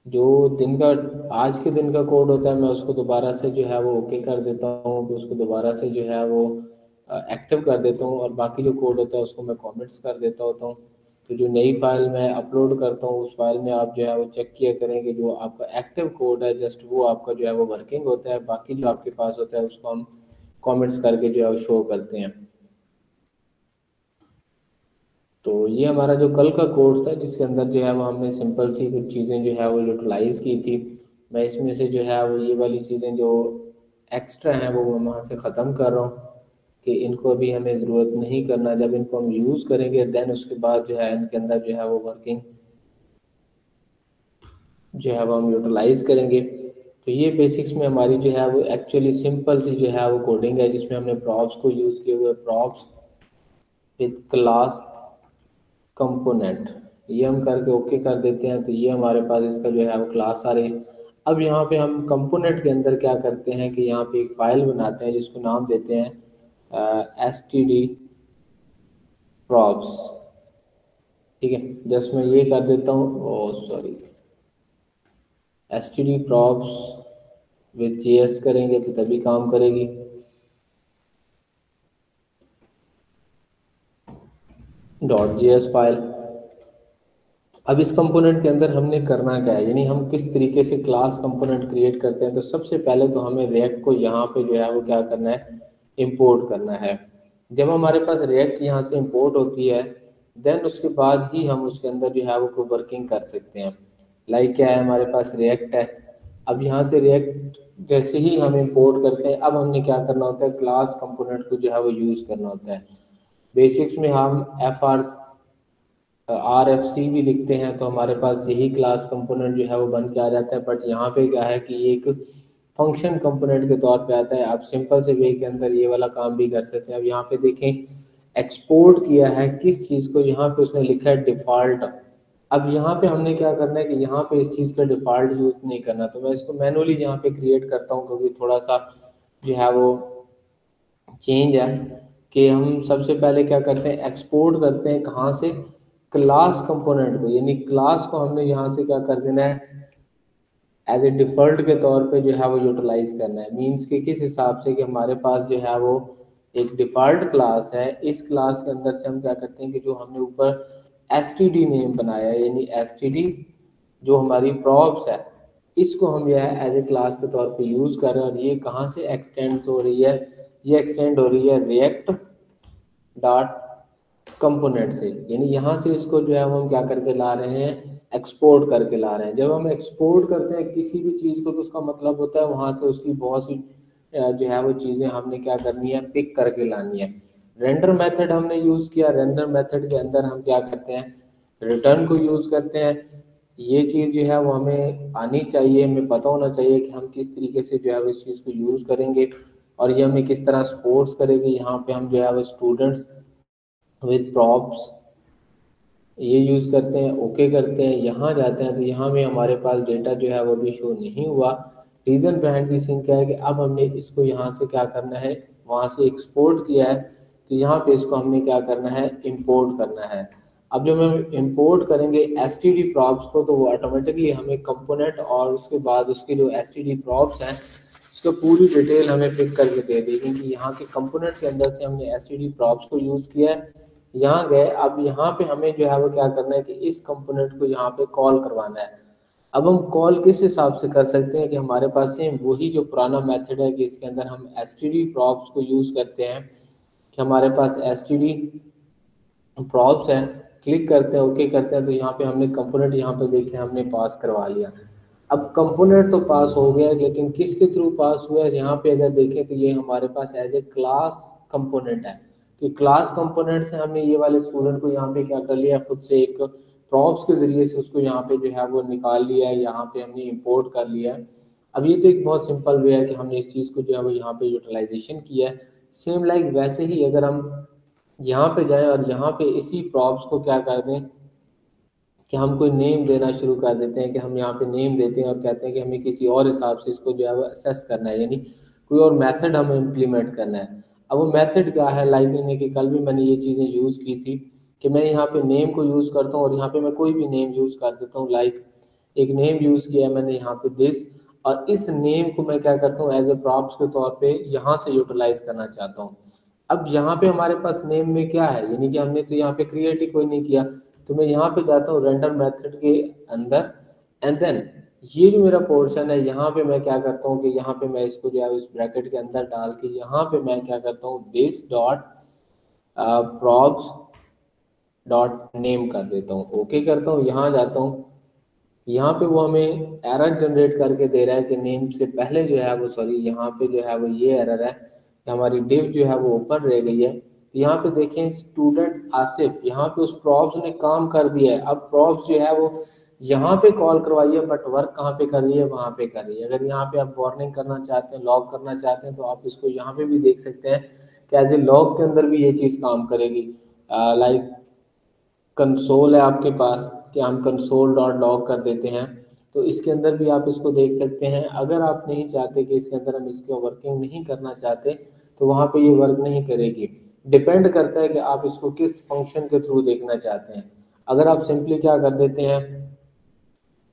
जो दिन का आज के दिन का कोड होता है मैं उसको दोबारा से जो है वो ओके कर देता हूँ कि उसको दोबारा से जो है वो एक्टिव कर देता हूँ, और बाकी जो कोड होता है उसको मैं कमेंट्स कर देता होता हूँ। तो जो नई फाइल मैं अपलोड करता हूँ उस फाइल में आप जो है वो चेक किया करेंगे, जो आपका एक्टिव कोड है जस्ट वो आपका जो है वो वर्किंग होता है, बाकी जो आपके पास होता है उसको हम कमेंट्स करके जो है वो शो करते हैं। तो ये हमारा जो कल का कोर्स था जिसके अंदर जो है वो हमने सिंपल सी कुछ चीज़ें जो है वो यूटिलाइज की थी। मैं इसमें से जो है वो ये वाली चीज़ें जो एक्स्ट्रा हैं वो मैं वहाँ से ख़त्म कर रहा हूँ कि इनको अभी हमें ज़रूरत नहीं करना। जब इनको हम यूज़ करेंगे देन उसके बाद जो है इनके अंदर जो है वो वर्किंग जो है वो हम यूटिलाइज करेंगे। तो ये बेसिक्स में हमारी जो है वो एक्चुअली सिंपल सी जो है वो कोडिंग है जिसमें हमने प्रॉप्स को यूज़ किए हुए, प्रॉप्स विद क्लास कंपोनेंट, ये हम करके ओके कर देते हैं। तो ये हमारे पास इसका जो है वो क्लास आ रही है। अब यहाँ पे हम कंपोनेंट के अंदर क्या करते हैं कि यहाँ पे एक फाइल बनाते हैं जिसको नाम देते हैं एस टी डी प्रॉप्स। ठीक है, जस्ट मैं ये कर देता हूँ, oh sorry, S T D props with G S करेंगे तो तभी काम करेगी। Dot G S file. अब इस कंपोनेंट के अंदर हमने करना क्या है, यानी हम किस तरीके से क्लास कंपोनेंट क्रिएट करते हैं। तो सबसे पहले तो हमें रिएक्ट को यहाँ पे जो है वो क्या करना है, इंपोर्ट करना है। जब हमारे पास रिएक्ट यहाँ से इंपोर्ट होती है देन उसके बाद ही हम उसके अंदर जो है वो कोई वर्किंग कर सकते हैं। लाइक क्या है, हमारे पास रिएक्ट है। अब यहाँ से रिएक्ट जैसे ही हम इंपोर्ट करते हैं अब हमने क्या करना होता है, क्लास कंपोनेंट को जो है वो यूज़ करना होता है। बेसिक्स में हम F R R F C भी लिखते हैं तो हमारे पास यही क्लास कंपोनेंट जो है वो बन के आ जाता है। बट यहाँ पे क्या है कि एक फंक्शन कंपोनेंट के तौर पे आता है। आप सिंपल से वे के अंदर ये वाला काम भी कर सकते हैं। अब यहाँ पे देखें एक्सपोर्ट किया है किस चीज़ को, यहाँ पे उसने लिखा है डिफ़ॉल्ट। अब यहाँ पे हमने क्या करना है कि यहाँ पे इस चीज़ का डिफ़ॉल्ट यूज़ नहीं करना, तो मैं इसको मैनुअली यहाँ पे क्रिएट करता हूँ क्योंकि थोड़ा सा जो है वो चेंज है। कि हम सबसे पहले क्या करते हैं, एक्सपोर्ट करते हैं कहाँ से, क्लास कंपोनेंट को, यानी क्लास को हमने यहाँ से क्या कर देना है, एज ए डिफ़ॉल्ट के तौर पे जो है वो यूटिलाइज करना है। मीन्स के किस हिसाब से कि हमारे पास जो है वो एक डिफ़ॉल्ट क्लास है, इस क्लास के अंदर से हम क्या करते हैं कि जो हमने ऊपर एस टी डी नेम बनाया है, यानी एस टी डी जो हमारी प्रॉप्स है, इसको हम जो है एज ए क्लास के तौर पे यूज़ कर रहे हैं। और ये कहाँ से एक्सटेंड हो रही है, ये एक्सटेंड हो रही है रिएक्ट डॉट कंपोनेंट से, यानी यहाँ से इसको जो है वो हम क्या करके ला रहे हैं, एक्सपोर्ट करके ला रहे हैं। जब हम एक्सपोर्ट करते हैं किसी भी चीज़ को तो उसका मतलब होता है वहाँ से उसकी बहुत सी जो है वो चीज़ें हमने क्या करनी है, पिक करके लानी है। रेंडर मेथड हमने यूज़ किया, रेंडर मेथड के अंदर हम क्या करते हैं, रिटर्न को यूज़ करते हैं। ये चीज़ जो है वो हमें आनी चाहिए, हमें पता होना चाहिए कि हम किस तरीके से जो है वो इस चीज़ को यूज़ करेंगे और ये हमें किस तरह सपोर्ट्स करेगी। यहाँ पे हम जो है वो स्टूडेंट्स विद प्रॉप्स ये यूज़ करते हैं, ओके करते हैं, यहाँ जाते हैं तो यहाँ में हमारे पास डेटा जो है वो भी शो नहीं हुआ। रीज़न बिहाइंड दी सीन क्या है कि अब हमने इसको यहाँ से क्या करना है, वहाँ से एक्सपोर्ट किया है तो यहाँ पे इसको हमने क्या करना है, इंपोर्ट करना है। अब जब हम इंपोर्ट करेंगे एस टी डी प्रॉप्स को तो वो ऑटोमेटिकली हमें कंपोनेंट और उसके बाद उसकी जो एस टी डी प्रॉप्स हैं उसका पूरी डिटेल हमें पिक करके दे देगी कि यहाँ के कंपोनेंट के अंदर से हमने एस टी डी प्रॉप्स को यूज़ किया है, यहाँ गए। अब यहाँ पे हमें जो है वो क्या करना है कि इस कंपोनेंट को यहाँ पे कॉल करवाना है। अब हम कॉल किस हिसाब से कर सकते हैं कि हमारे पास सेम वही जो पुराना मेथड है कि इसके अंदर हम एस टी डी प्रॉप्स को यूज़ करते हैं कि हमारे पास एस टी डी प्रॉप्स है, क्लिक करते हैं, ओके करते हैं तो यहाँ पे हमने कंपोनेंट यहाँ पे देखे हमने पास करवा लिया। अब कंपोनेंट तो पास हो गया लेकिन किसके थ्रू पास हुआ है, यहाँ पे अगर देखें तो ये हमारे पास एज ए क्लास कंपोनेंट है कि क्लास कंपोनेंट से हमने ये वाले स्टूडेंट को यहाँ पे क्या कर लिया, खुद से एक प्रॉप्स के जरिए से उसको यहाँ पे जो है वो निकाल लिया है, यहाँ पे हमने इंपोर्ट कर लिया है। अब ये तो एक बहुत सिंपल वे है कि हमने इस चीज़ को जो है वो यहाँ पे यूटिलाइजेशन किया है। सेम लाइक वैसे ही अगर हम यहाँ पे जाएं और यहाँ पे इसी प्रॉप्स को क्या कर दें कि हम कोई नेम देना शुरू कर देते हैं कि हम यहाँ पे नेम देते हैं और कहते हैं कि हमें किसी और हिसाब से इसको जो है वो असेस करना है, यानी कोई और मेथड हमें इम्प्लीमेंट करना है। अब वो मेथड क्या है, लाइक यानी कि कल भी मैंने ये चीज़ें यूज़ की थी कि मैं यहाँ पे नेम को यूज़ करता हूँ और यहाँ पे मैं कोई भी नेम यूज़ कर देता हूँ। लाइक एक नेम यूज किया है मैंने यहाँ पे दिस, और इस नेम को मैं क्या करता हूँ एज ए प्रॉप्स के तौर पे यहाँ से यूटिलाइज करना चाहता हूँ। अब यहाँ पे हमारे पास नेम में क्या है, यानी कि हमने तो यहाँ पे क्रिएट ही कोई नहीं किया, तो मैं यहाँ पे जाता हूँ रेंडर मेथड के अंदर, एंड देन ये जो मेरा पोर्शन है यहाँ पे मैं क्या करता हूँ कि यहाँ पे मैं इसको जो है उस ब्रैकेट के अंदर डाल के यहाँ पे मैं क्या करता हूँ this dot props dot name कर देता हूँ, ओके करता हूँ, यहाँ जाता हूँ, यहाँ पे वो हमें एरर जनरेट करके दे रहा है कि नेम से पहले जो है वो, सॉरी यहाँ पे जो है वो ये एरर है कि हमारी डिव जो है वो ओपन रह गई है। तो यहाँ पे देखें स्टूडेंट आसिफ, यहाँ पे उस प्रॉप्स ने काम कर दिया है, अब प्रॉप्स जो है वो यहाँ पे कॉल करवाई है, बट वर्क कहाँ पे कर रही है, वहाँ पे कर रही है। अगर यहाँ पे आप वार्निंग करना चाहते हैं, लॉग करना चाहते हैं, तो आप इसको यहाँ पे भी देख सकते हैं कि एज ए लॉग के अंदर भी ये चीज़ काम करेगी। लाइक कंसोल है आपके पास कि हम कंसोल डॉट लॉग कर देते हैं, तो इसके अंदर भी आप इसको देख सकते हैं। अगर आप नहीं चाहते कि इसके अंदर हम इसको वर्किंग नहीं करना चाहते, तो वहाँ पे ये वर्क नहीं करेगी। डिपेंड करता है कि आप इसको किस फंक्शन के थ्रू देखना चाहते हैं। अगर आप सिंपली क्या कर देते हैं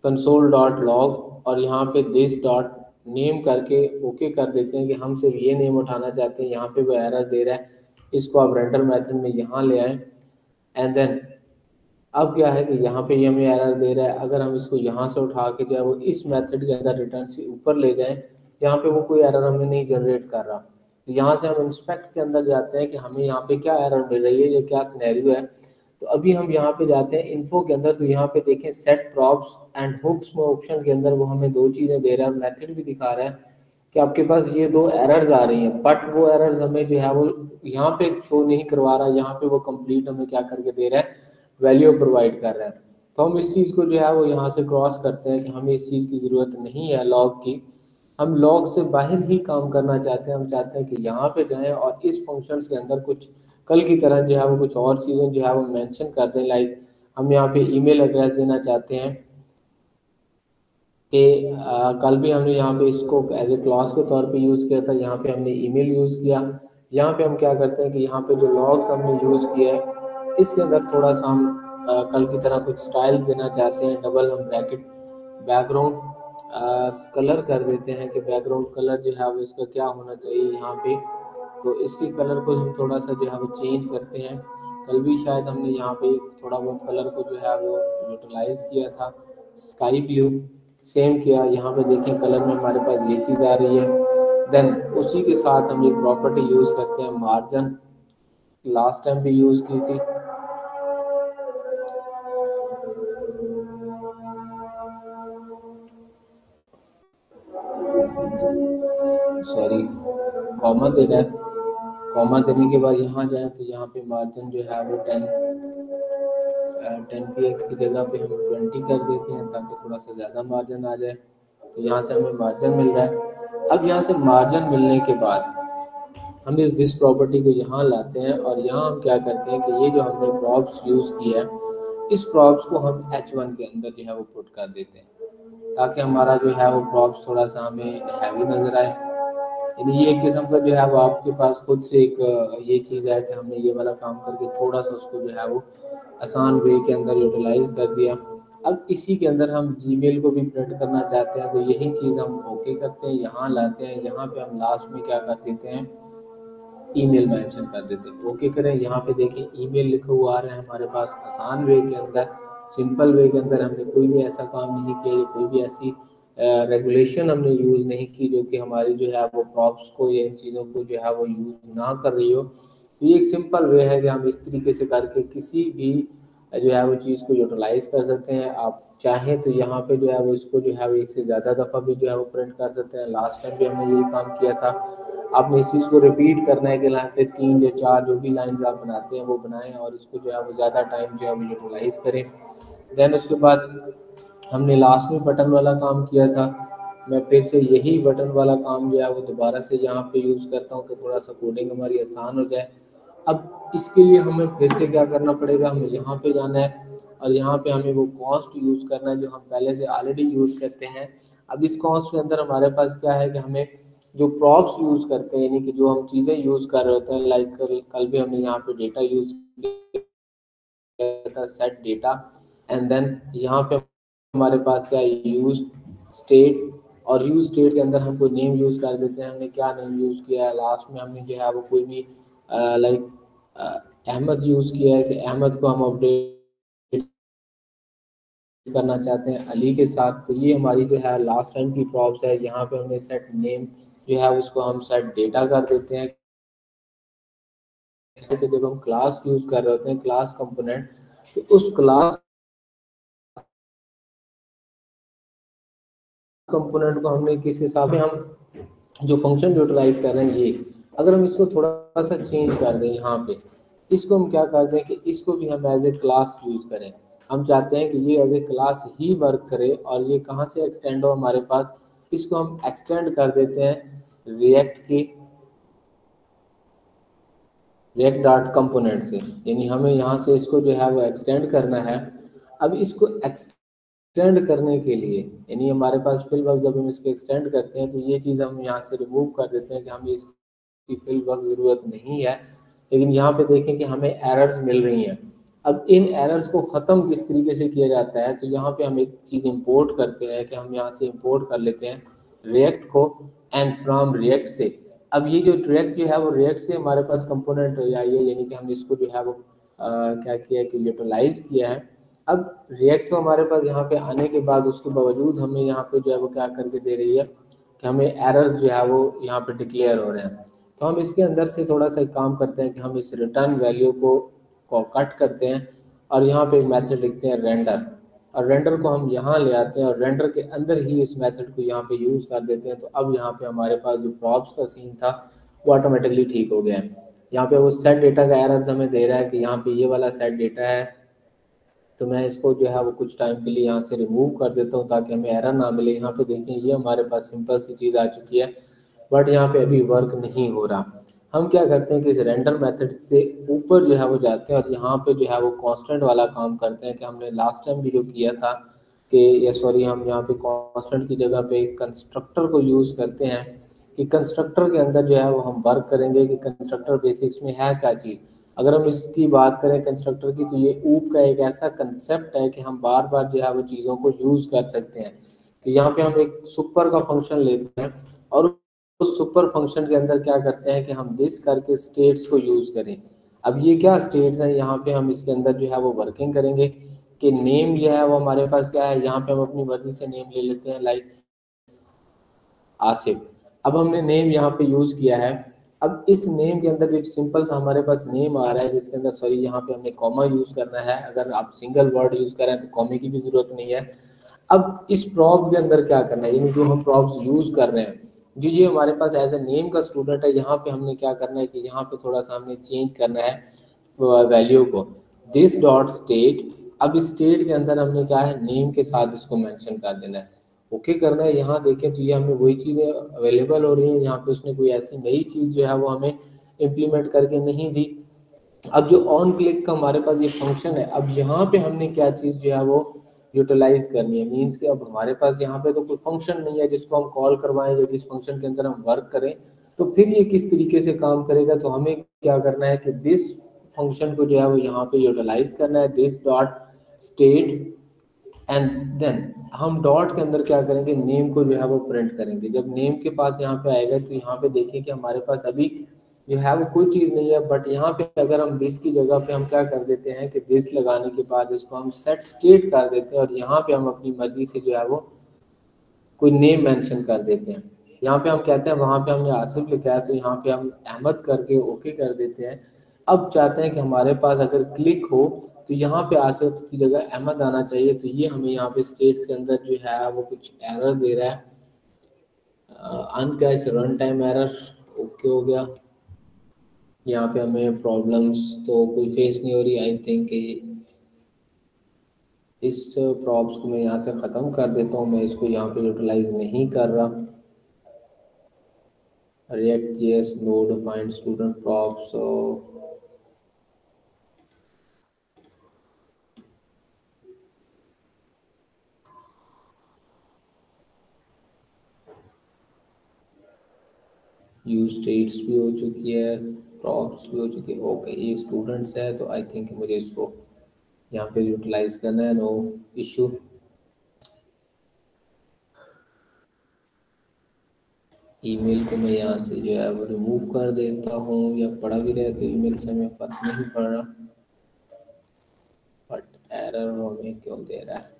कंसोल डॉट लॉग और यहाँ पे दिस डॉट नेम करके ओके कर देते हैं कि हम सिर्फ ये नेम उठाना चाहते हैं, यहाँ पे वो एरर दे रहा है, इसको आप रेंडर मेथड में यहाँ ले आए, एंड देन अब क्या है कि यहाँ पे ये हमें एरर दे रहा है। अगर हम इसको यहाँ से उठा के जो है वो इस मेथड के अंदर रिटर्न से ऊपर ले जाएं, यहाँ पे वो कोई एरर हमें नहीं जनरेट कर रहा। तो यहाँ से हम इंस्पेक्ट के अंदर जाते हैं कि हमें यहाँ पे क्या एरर मिल रही है, ये क्या सिनेरियो है। तो अभी हम यहाँ पे जाते हैं इन्फो के अंदर, तो यहाँ पे देखें सेट प्रॉप्स एंड हुक्स में ऑप्शन के अंदर वो हमें दो चीज़ें दे रहा है, मेथड भी दिखा रहा है कि आपके पास ये दो एरर्स आ रही हैं, बट वो एरर्स हमें जो है वो यहाँ पे शो नहीं करवा रहा, यहाँ पे वो कंप्लीट हमें क्या करके दे रहा है, वैल्यू प्रोवाइड कर रहा है। तो हम इस चीज़ को जो है वो यहाँ से क्रॉस करते हैं कि हमें इस चीज़ की ज़रूरत नहीं है लॉग की, हम लॉग से बाहर ही काम करना चाहते हैं। हम चाहते हैं कि यहाँ पे जाएं और इस फंक्शंस के अंदर कुछ कल की तरह जो है वो कुछ और चीज़ें जो है वो मेंशन कर दें। लाइक हम यहाँ पे ईमेल एड्रेस देना चाहते हैं कि कल भी हमने यहाँ पे इसको एज ए क्लॉज के तौर पे यूज़ किया था, यहाँ पे हमने ईमेल यूज़ किया। यहाँ पे हम क्या करते हैं कि यहाँ पे जो लॉग्स हमने यूज़ किया है इसके अंदर थोड़ा सा हम कल की तरह कुछ स्टाइल देना चाहते हैं। डबल हम ब्रैकेट बैकग्राउंड कलर कर देते हैं कि बैकग्राउंड कलर जो है वो इसका क्या होना चाहिए यहाँ पे, तो इसके कलर को हम थोड़ा सा जो है वो चेंज करते हैं। कल भी शायद हमने यहाँ पे थोड़ा बहुत कलर को जो है वो यूटिलाइज किया था, स्काई ब्लू सेम किया। यहाँ पे देखें कलर में हमारे पास ये चीज़ आ रही है। देन उसी के साथ हम एक प्रॉपर्टी यूज़ करते हैं मार्जिन, लास्ट टाइम भी यूज़ की थी। सॉरी, कॉमा देना है, कॉमा देने के बाद यहाँ जाए तो यहाँ पे मार्जिन जो है वो 10 px की जगह पे हम 20 कर देते हैं ताकि थोड़ा सा ज़्यादा मार्जिन आ जाए। तो यहाँ से हमें मार्जिन मिल रहा है। अब यहाँ से मार्जिन मिलने के बाद हम इस दिस प्रॉपर्टी को यहाँ लाते हैं और यहाँ हम क्या करते हैं कि ये जो हमने प्रॉप्स यूज़ किया है इस प्रॉप्स को हम h1 के अंदर जो है वो पुट कर देते हैं ताकि हमारा जो है वो प्रॉप्स थोड़ा सा हमें हैवी नज़र आए। यानी ये एक किस्म का जो है वो आपके पास खुद से एक ये चीज़ है कि हमने ये वाला काम करके थोड़ा सा उसको जो है वो आसान वे के अंदर यूटिलाइज कर दिया। अब इसी के अंदर हम जीमेल को भी प्रिंट करना चाहते हैं, तो यही चीज़ हम ओके करते हैं, यहाँ लाते हैं, यहाँ पे हम लास्ट में क्या कर देते हैं ईमेल मेंशन कर देते हैं, ओके करें। यहाँ पे देखें ईमेल लिखा हुआ आ रहा है हमारे पास आसान वे के अंदर, सिंपल वे के अंदर। हमने कोई भी ऐसा काम नहीं किया, कोई भी ऐसी रेगुलेशन हमने यूज़ नहीं की जो कि हमारी जो है वो प्रॉप्स को या इन चीज़ों को जो है वो यूज़ ना कर रही हो। तो ये एक सिंपल वे है कि हम इस तरीके से करके किसी भी जो है वो चीज़ को यूटिलाइज कर सकते हैं। आप चाहें तो यहाँ पे जो है वो इसको जो है वो एक से ज़्यादा दफ़ा भी जो है वो प्रिंट कर सकते हैं। लास्ट टाइम भी हमने यही काम किया था। आपने इस चीज़ को रिपीट करना है कि लाइन पे 3 या 4 जो भी लाइंस आप बनाते हैं वो बनाएं और इसको जो है वो ज़्यादा टाइम जो है वो यूटिलाइज करें। देन उसके बाद हमने लास्ट में बटन वाला काम किया था, मैं फिर से यही बटन वाला काम जो है वो दोबारा से यहाँ पे यूज़ करता हूँ कि थोड़ा सा कोडिंग हमारी आसान हो जाए। अब इसके लिए हमें फिर से क्या करना पड़ेगा, हमें यहाँ पे जाना है और यहाँ पे हमें वो कॉस्ट यूज़ करना है जो हम पहले से ऑलरेडी यूज़ करते हैं। अब इस कॉस्ट के अंदर हमारे पास क्या है कि हमें जो प्रॉप्स यूज़ करते हैं यानी कि जो हम चीज़ें यूज़ कर रहे होते हैं, लाइक कल भी हमने यहाँ पे डेटा यूज़ किया था, सेट डेटा, एंड देन यहाँ पे हमारे पास क्या है, यूज स्टेट, और यूज स्टेट के अंदर हम कोई नेम यूज कर देते हैं। हमने क्या नेम यूज किया है, लास्ट में हमने जो है वो कोई भी लाइक अहमद यूज किया है कि अहमद को हम अपडेट करना चाहते हैं अली के साथ। तो ये हमारी जो है लास्ट टाइम की प्रॉब्स है। यहाँ पे हमने सेट नेम जो है उसको हम सेट डेटा कर देते हैं कि जब हम क्लास यूज कर रहे होते हैं क्लास कंपोनेंट, तो उस क्लास कंपोनेंट को हमने किस हिसाब से हम जो फंक्शन यूटिलाइज कर रहे हैं ये, अगर हम इसको थोड़ा सा चेंज कर दें यहाँ पे, इसको हम क्या कर दें कि इसको भी हम एज ए क्लास यूज करें। हम चाहते हैं कि ये एज ए क्लास ही वर्क करे, और ये कहाँ से एक्सटेंड हो हमारे पास, इसको हम एक्सटेंड कर देते हैं रिएक्ट की रिएक्ट डॉट कंपोनेंट से। यानी हमें यहाँ से इसको जो है वो एक्सटेंड करना है। अब इसको एक्सटेंड करने के लिए, यानी हमारे पास फिल वर्क जब हम इसको एक्सटेंड करते हैं तो ये चीज़ हम यहाँ से रिमूव कर देते हैं कि हमें इसकी फिल वर्क ज़रूरत नहीं है। लेकिन यहाँ पे देखें कि हमें एरर्स मिल रही हैं। अब इन एरर्स को ख़त्म किस तरीके से किया जाता है, तो यहाँ पे हम एक चीज़ इंपोर्ट करते हैं कि हम यहाँ से इंपोर्ट कर लेते हैं रिएक्ट को, एंड फ्रॉम रिएक्ट से। अब ये जो रिएक्ट जो है वो रिएक्ट से हमारे पास कंपोनेंट आई है, यानी कि हम इसको जो है वो क्या किया है कि यूटिलाइज किया है। अब रिएक्ट तो हमारे पास यहाँ पे आने के बाद उसके बावजूद हमें यहाँ पे जो है वो क्या करके दे रही है कि हमें एरर्स जो है वो यहाँ पे डिक्लेयर हो रहे हैं। तो हम इसके अंदर से थोड़ा सा एक काम करते हैं कि हम इस रिटर्न वैल्यू को कट करते हैं, और यहाँ पे एक मेथड लिखते हैं रेंडर, और रेंडर को हम यहाँ ले आते हैं और रेंडर के अंदर ही इस मेथड को यहाँ पे यूज़ कर देते हैं। तो अब यहाँ पे हमारे पास जो प्रॉप्स का सीन था वो ऑटोमेटिकली ठीक हो गया है। यहाँ पे वो सेट डेटा का एरर्स हमें दे रहा है कि यहाँ पे ये वाला सेट डेटा है, तो मैं इसको जो है वो कुछ टाइम के लिए यहाँ से रिमूव कर देता हूँ ताकि हमें एरर ना मिले। यहाँ पे देखें ये हमारे पास सिंपल सी चीज़ आ चुकी है, बट यहाँ पे अभी वर्क नहीं हो रहा। हम क्या करते हैं कि इस रेंडर मेथड से ऊपर जो है वो जाते हैं और यहाँ पे जो है वो कांस्टेंट वाला काम करते हैं कि हमने लास्ट टाइम भी जो किया था कि ये सॉरी, हम यहाँ पे कांस्टेंट की जगह पे कंस्ट्रक्टर को यूज़ करते हैं कि कंस्ट्रक्टर के अंदर जो है वो हम वर्क करेंगे कि कंस्ट्रक्टर बेसिक्स में है क्या चीज़। अगर हम इसकी बात करें कंस्ट्रक्टर की, तो ये ऊप का एक ऐसा कंसेप्ट है कि हम बार बार जो है वो चीज़ों को यूज़ कर सकते हैं। तो यहाँ पे हम एक सुपर का फंक्शन लेते हैं और उस सुपर फंक्शन के अंदर क्या करते हैं कि हम दिस करके स्टेट्स को यूज़ करें। अब ये क्या स्टेट्स हैं, यहाँ पे हम इसके अंदर जो है वो वर्किंग करेंगे कि नेम जो है वो हमारे पास क्या है, यहाँ पे हम अपनी मर्जी से नेम ले लेते हैं लाइक आसिफ। अब हमने नेम यहाँ पे यूज किया है। अब इस नेम के अंदर जो सिंपल सा हमारे पास नेम आ रहा है जिसके अंदर सॉरी यहाँ पे हमने कॉमा यूज करना है। अगर आप सिंगल वर्ड यूज कर रहे हैं तो कॉमे की भी जरूरत नहीं है। अब इस प्रॉप के अंदर क्या करना है, यानी जो हम प्रॉप्स यूज कर रहे हैं, जो ये हमारे पास एज ए नेम का स्टूडेंट है, यहाँ पे हमने क्या करना है कि यहाँ पे थोड़ा सा हमने चेंज करना है वैल्यू को, दिस डॉट स्टेट। अब इस स्टेट के अंदर हमने क्या है नेम के साथ इसको मेंशन कर देना है, ओके करना है। यहाँ देखें तो ये हमें वही चीज़ें अवेलेबल हो रही हैं, यहाँ पे उसने कोई ऐसी नई चीज़ जो है वो हमें इम्प्लीमेंट करके नहीं दी। अब जो ऑन क्लिक का हमारे पास ये फंक्शन है, अब यहाँ पे हमने क्या चीज़ जो है वो यूटिलाइज करनी है, मीन्स कि अब हमारे पास यहाँ पे तो कोई फंक्शन नहीं है जिसको हम कॉल करवाएं या जिस फंक्शन के अंदर हम वर्क करें। तो फिर ये किस तरीके से काम करेगा, तो हमें क्या करना है कि दिस फंक्शन को जो है वो यहाँ पे यूटिलाइज करना है, this dot state, and then हम डॉट के अंदर क्या करेंगे नेम को जो है वो प्रिंट करेंगे। जब नेम के पास यहाँ पे आएगा तो यहाँ पे देखिए कि हमारे पास अभी जो है वो कोई चीज़ नहीं है, बट यहाँ पे अगर हम दिस की जगह पे हम क्या कर देते हैं कि दिस लगाने के बाद इसको हम सेट स्टेट कर देते हैं और यहाँ पे हम अपनी मर्जी से जो है वो कोई नेम मेंशन कर देते हैं। यहाँ पे हम कहते हैं वहाँ पे हमने आसिफ लिखा है तो यहाँ पे हम अहमद करके ओके कर देते हैं। अब चाहते हैं कि हमारे पास अगर क्लिक हो तो यहाँ पे आसिफ की जगह अहमद आना चाहिए, तो ये हमें यहाँ पे स्टेट्स के अंदर जो है वो कुछ एरर दे रहा है, अनकैश रन टाइम एरर, ओके हो गया। यहाँ पे हमें प्रॉब्लम्स तो कोई फेस नहीं हो रही। आई थिंक इस प्रॉब्स को मैं यहाँ से ख़त्म कर देता हूँ, मैं इसको यहाँ पे यूटिलाइज नहीं कर रहा। React JS node find student props, so use states भी हो चुकी है, प्रॉप्स भी हो चुकी है। ओके ये स्टूडेंट्स है तो आई थिंक मुझे इसको यहाँ पे यूटिलाइज करना है, नो इशू। ईमेल को मैं यहाँ से जो है वो रिमूव कर देता हूँ, या पढ़ा भी रहे तो ईमेल से हमें फर्क नहीं पड़ रहा, बट एरर हमें क्यों दे रहा है।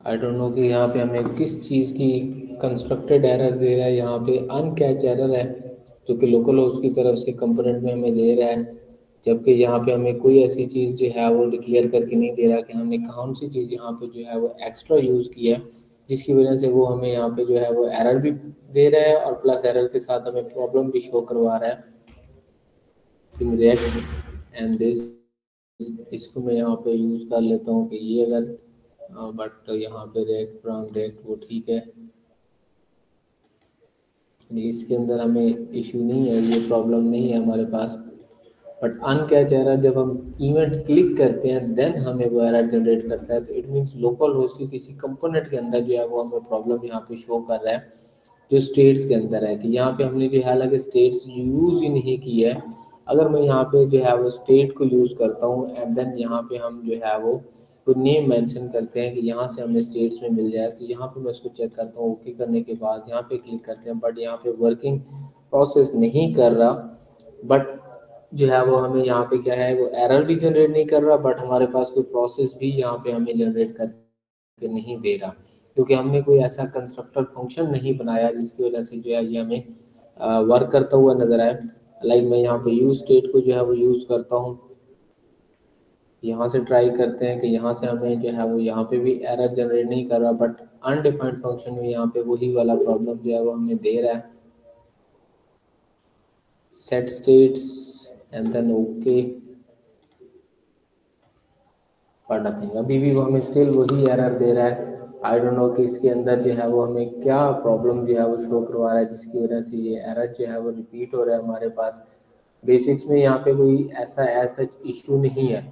आई डोंट नो कि यहाँ पे हमें किस चीज़ की कंस्ट्रक्टेड एरर दे रहा है। यहाँ पे अनकैच एरर है जो कि लोकल होस्ट की तरफ से कंपोनेंट में हमें दे रहा है, जबकि यहाँ पे हमें कोई ऐसी चीज़ जो है वो डिक्लेयर करके नहीं दे रहा कि हमने कौन सी चीज़ यहाँ पे जो है वो एक्स्ट्रा यूज़ की है, जिसकी वजह से वो हमें यहाँ पे जो है वो एरर भी दे रहा है और प्लस एरर के साथ हमें प्रॉब्लम भी शो करवा रहा है। रिएक्ट एंड दिस, इसको मैं यहाँ पे यूज़ कर लेता हूँ कि ये अगर बट यहाँ पे रिएक्ट फ्रॉम रिएक्ट वो ठीक है, इसके अंदर हमें इशू नहीं है, ये प्रॉब्लम नहीं है हमारे पास। बट अनकैच एरर जब हम इवेंट क्लिक करते हैं देन हमें वो एरर जनरेट करता है, तो इट मीन्स लोकल होस्ट की किसी कंपोनेंट के अंदर जो है वो हमें प्रॉब्लम यहाँ पे शो कर रहा है, जो स्टेट्स के अंदर है कि यहाँ पे हमने जो है हालांकि स्टेट्स यूज़ ही नहीं की है। अगर मैं यहाँ पे जो है वो स्टेट को यूज़ करता हूँ एंड देन यहाँ पे हम जो है वो कोई नेम मेंशन करते हैं कि यहाँ से हमें स्टेट्स में मिल जाए, तो यहाँ पे मैं इसको चेक करता हूँ, ओके करने के बाद यहाँ पे क्लिक करते हैं, बट यहाँ पे वर्किंग प्रोसेस नहीं कर रहा। बट जो है वो हमें यहाँ पे क्या है वो एरर भी जनरेट नहीं कर रहा, बट हमारे पास कोई प्रोसेस भी यहाँ पे हमें जनरेट करके नहीं दे रहा, क्योंकि हमने कोई ऐसा कंस्ट्रक्टर फंक्शन नहीं बनाया जिसकी वजह से जो है ये हमें वर्क करता हुआ नजर आए। लाइक मैं यहाँ पे यूज स्टेट को जो है वो यूज करता हूँ, यहाँ से ट्राई करते हैं कि यहाँ से हमें जो है वो यहाँ पे भी एरर जनरेट नहीं कर रहा, बट अनडिफाइंड फंक्शन में यहाँ पे वही वाला प्रॉब्लम जो है वो हमें दे रहा है। Set states and then okay, पर नथिंग, अभी भी वो हमें स्टिल वही एरर दे रहा है। आई डोंट नो कि इसके अंदर जो है वो हमें क्या प्रॉब्लम जो है वो शो करवा रहा है जिसकी वजह से ये एरर जो है वो रिपीट हो रहा है हमारे पास। बेसिक्स में यहाँ पे कोई ऐसा ऐसा इशू नहीं है,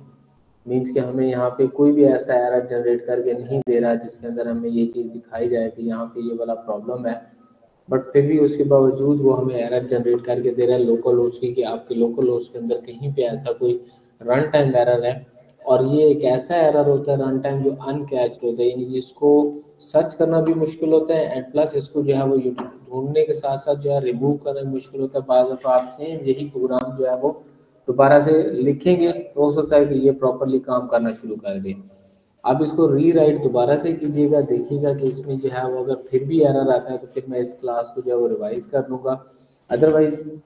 मीन्स कि हमें यहाँ पे कोई भी ऐसा एरर जनरेट करके नहीं दे रहा जिसके अंदर हमें ये चीज़ दिखाई जाए कि यहाँ पे ये वाला प्रॉब्लम है, बट फिर भी उसके बावजूद वो हमें एरर जनरेट करके दे रहा है लोकल होस्ट की, कि आपके लोकल होस्ट के अंदर कहीं पे ऐसा कोई रन टाइम एरर है। और ये एक ऐसा एरर होता है रन टाइम जो अनकैच्ड होता है, यानी जिसको सर्च करना भी मुश्किल होता है एंड प्लस इसको जो है वो ढूंढने के साथ साथ जो है रिमूव करना मुश्किल होता है। बाद तो आप सेम यही प्रोग्राम जो है वो दोबारा से लिखेंगे तो हो सकता है कि ये प्रॉपरली काम करना शुरू कर दे। आप इसको रीराइट दोबारा से कीजिएगा, देखिएगा कि इसमें जो है वो अगर फिर भी एरर आता है तो फिर मैं इस क्लास को जो है वो रिवाइज कर लूँगा। अदरवाइज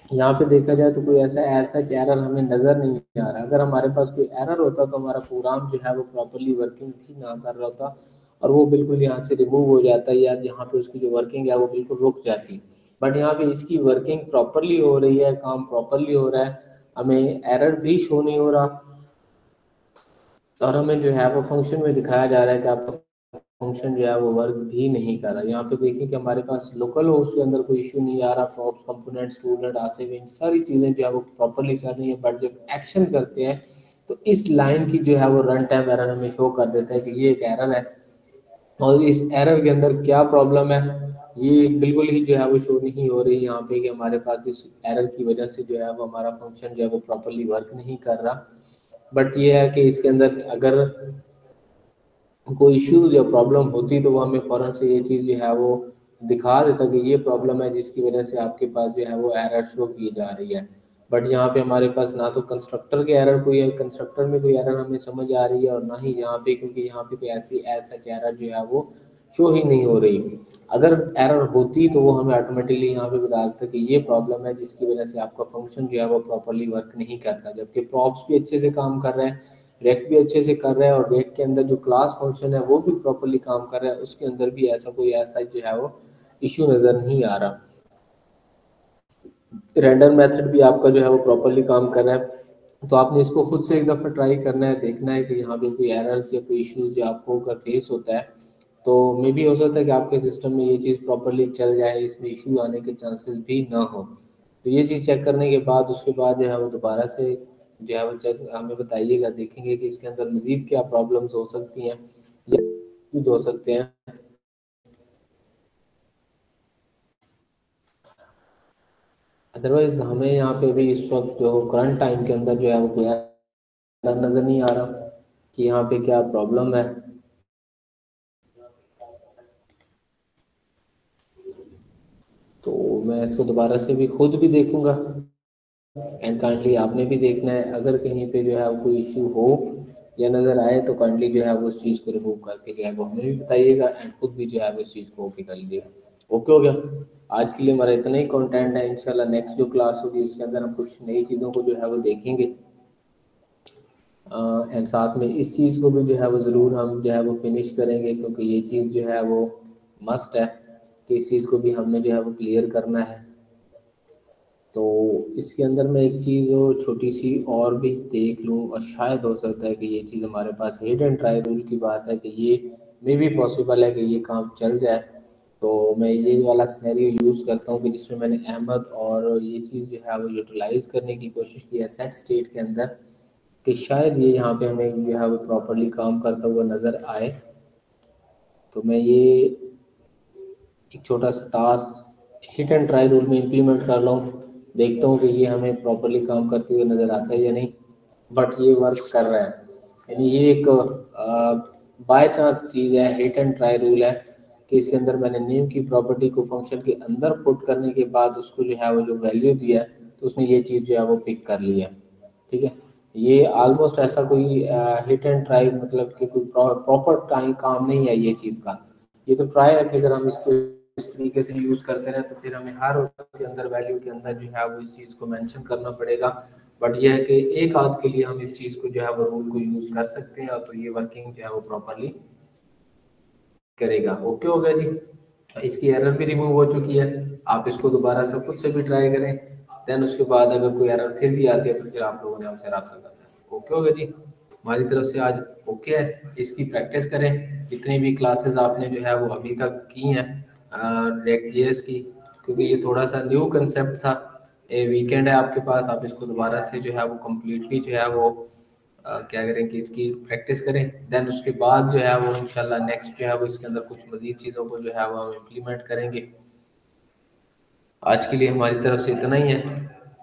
यहाँ पे देखा जाए तो कोई ऐसा ऐसा एरर हमें नज़र नहीं आ रहा। अगर हमारे पास कोई एरर होता तो हमारा प्रोग्राम जो है वो प्रॉपरली वर्किंग भी ना कर रहा होता और वो बिल्कुल यहाँ से रिमूव हो जाता है, या यहाँ पे उसकी जो वर्किंग है वो बिल्कुल रुक जाती। बट यहाँ पे इसकी वर्किंग प्रॉपरली हो रही है, काम प्रॉपरली हो रहा है, हमें एरर भी शो नहीं हो रहा और हमें जो है वो फंक्शन में दिखाया जा रहा है कि आपका फंक्शन जो है वो वर्क भी नहीं कर रहा। यहाँ पे देखिए कि हमारे पास लोकल होस्ट के अंदर कोई इशू नहीं आ रहा, प्रॉप्स कंपोनेंट स्टूडेंट आसिफ सारी चीज़ें जो है वो प्रॉपरली चल रही है, बट जब एक्शन करते हैं तो इस लाइन की जो है वो रन टाइम एरर हमें शो कर देता है कि ये एक एरर है, और इस एरर के अंदर क्या प्रॉब्लम है ये बिल्कुल ही जो है वो शो नहीं हो रही यहाँ पे, कि हमारे पास इस एरर की वजह से जो है वो हमारा फंक्शन जो है वो प्रॉपरली वर्क नहीं कर रहा। बट ये है कि इसके अंदर अगर कोई इश्यूज या प्रॉब्लम होती तो वो हमें फ़ौरन से ये चीज़ जो है वो दिखा देता कि ये प्रॉब्लम है जिसकी वजह से आपके पास जो है वो एरर शो की जा रही है। बट यहाँ पे हमारे पास ना तो कंस्ट्रक्टर के एरर कोई है, कंस्ट्रक्टर में कोई एरर हमें समझ आ रही है, और ना ही यहाँ पे, क्योंकि यहाँ पे कोई ऐसी ऐसा एरर जो है वो शो ही नहीं हो रही। अगर एरर होती तो वो हमें ऑटोमेटिकली यहाँ पे बता देता कि ये प्रॉब्लम है जिसकी वजह से आपका फंक्शन जो है वो प्रॉपरली वर्क नहीं करता, जबकि प्रॉप्स भी अच्छे से काम कर रहे हैं, रेक भी अच्छे से कर रहा है, और रेक के अंदर जो क्लास फंक्शन है वो भी प्रॉपरली काम कर रहा है, उसके अंदर भी ऐसा कोई ऐसा जो है वो इशू नज़र नहीं आ रहा। रेंडर मेथड भी आपका जो है वो प्रॉपरली काम कर रहा है। तो आपने इसको खुद से एक दफ़ा ट्राई करना है, देखना है कि यहाँ पे कोई एरर्स या कोई इश्यूज या आपको अगर फेस होता है तो मे बी हो सकता है कि आपके सिस्टम में ये चीज़ प्रॉपरली चल जाए, इसमें इशू आने के चांसेस भी ना हो। तो ये चीज़ चेक करने के बाद उसके बाद जो है वो दोबारा से जो है वो चेक हमें बताइएगा, देखेंगे कि इसके अंदर मज़ीद क्या प्रॉब्लम्स हो सकती हैं या issues हो सकते हैं। अदरवाइज हमें यहाँ पे भी इस वक्त जो करंट टाइम के अंदर जो है वो कोई नज़र नहीं आ रहा कि यहाँ पे क्या प्रॉब्लम है। तो मैं इसको दोबारा से भी खुद भी देखूंगा एंड काइंडली आपने भी देखना है, अगर कहीं पे जो है कोई इशू हो या नज़र आए तो काइंडली जो है वो उस चीज़ को रिमूव करके जो है वो हमें भी बताइएगा एंड खुद भी जो है वो इस चीज़ को ओके कर लीजिएगा। ओके हो गया। आज के लिए हमारा इतना ही कंटेंट है, इंशाल्लाह नेक्स्ट जो क्लास होगी उसके अंदर हम कुछ नई चीज़ों को जो है वो देखेंगे एंड साथ में इस चीज़ को भी जो है वो ज़रूर हम जो है वो फिनिश करेंगे, क्योंकि ये चीज़ जो है वो मस्ट है कि इस चीज़ को भी हमने जो है वो क्लियर करना है। तो इसके अंदर मैं एक चीज़ छोटी सी और भी देख लूँ और शायद हो सकता है कि ये चीज़ हमारे पास हिट एंड ट्राई रूल की बात है कि ये मे भी पॉसिबल है कि ये काम चल जाए। तो मैं ये वाला सिनेरियो यूज़ करता हूँ कि जिसमें मैंने अहमद और ये चीज़ जो है वो यूटिलाइज़ करने की कोशिश की है सेट स्टेट के अंदर, कि शायद ये यहाँ पे हमें जो है वो प्रॉपरली काम करता हुआ नज़र आए। तो मैं ये एक छोटा सा task hit and try rule में इम्प्लीमेंट कर रहा हूँ, देखता हूँ कि ये हमें प्रॉपरली काम करते हुए नज़र आता है या नहीं, बट ये वर्क कर रहा है। यानी ये एक बाय चांस चीज़ है, हिट एंड ट्राई रूल है कि इसके अंदर मैंने नेम की प्रॉपर्टी को फंक्शन के अंदर पुट करने के बाद उसको जो है वो जो वैल्यू दिया है तो उसने ये चीज़ जो है वो पिक कर लिया। ठीक है, ये ऑलमोस्ट ऐसा कोई हिट एंड ट्राई मतलब कि कोई प्रॉपर टाइम काम नहीं है ये चीज़ का। ये तो ट्राई है कि अगर हम इसको इस तरीके से यूज़ करते रहे तो फिर हमें हर उसके अंदर वैल्यू के अंदर जो है वो इस चीज़ को मेंशन करना पड़ेगा। बट यह है कि एक आध के लिए हम इस चीज़ को जो है वो रूल को यूज़ कर सकते हैं, और तो ये वर्किंग जो है वो प्रॉपरली करेगा। ओके हो गया जी। इसकी एरर भी रिमूव हो चुकी है, आप इसको दोबारा से खुद से भी ट्राई करें, देन उसके बाद अगर कोई एरर फिर भी आती है तो फिर आप लोगों ने हमसे रब्ता करना है। ओके हो गया जी। हमारी तरफ से आज ओके है, इसकी प्रैक्टिस करें। जितनी भी क्लासेस आपने जो है वो अभी तक की हैं रिएक्ट जेएस की, क्योंकि ये थोड़ा सा न्यू कंसेप्ट था। ये वीकेंड है आपके पास, आप इसको दोबारा से जो है वो कम्प्लीटली जो है वो क्या करें कि इसकी प्रैक्टिस करें, देन उसके बाद जो है वो इंशाल्लाह नेक्स्ट जो है वो इसके अंदर कुछ मज़ीद चीज़ों को जो है वो हम इम्प्लीमेंट करेंगे। आज के लिए हमारी तरफ से इतना ही है,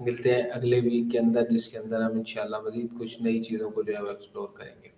मिलते हैं अगले वीक के अंदर जिसके अंदर हम इंशाल्लाह मज़ीद कुछ नई चीज़ों को जो है वो एक्सप्लोर करेंगे।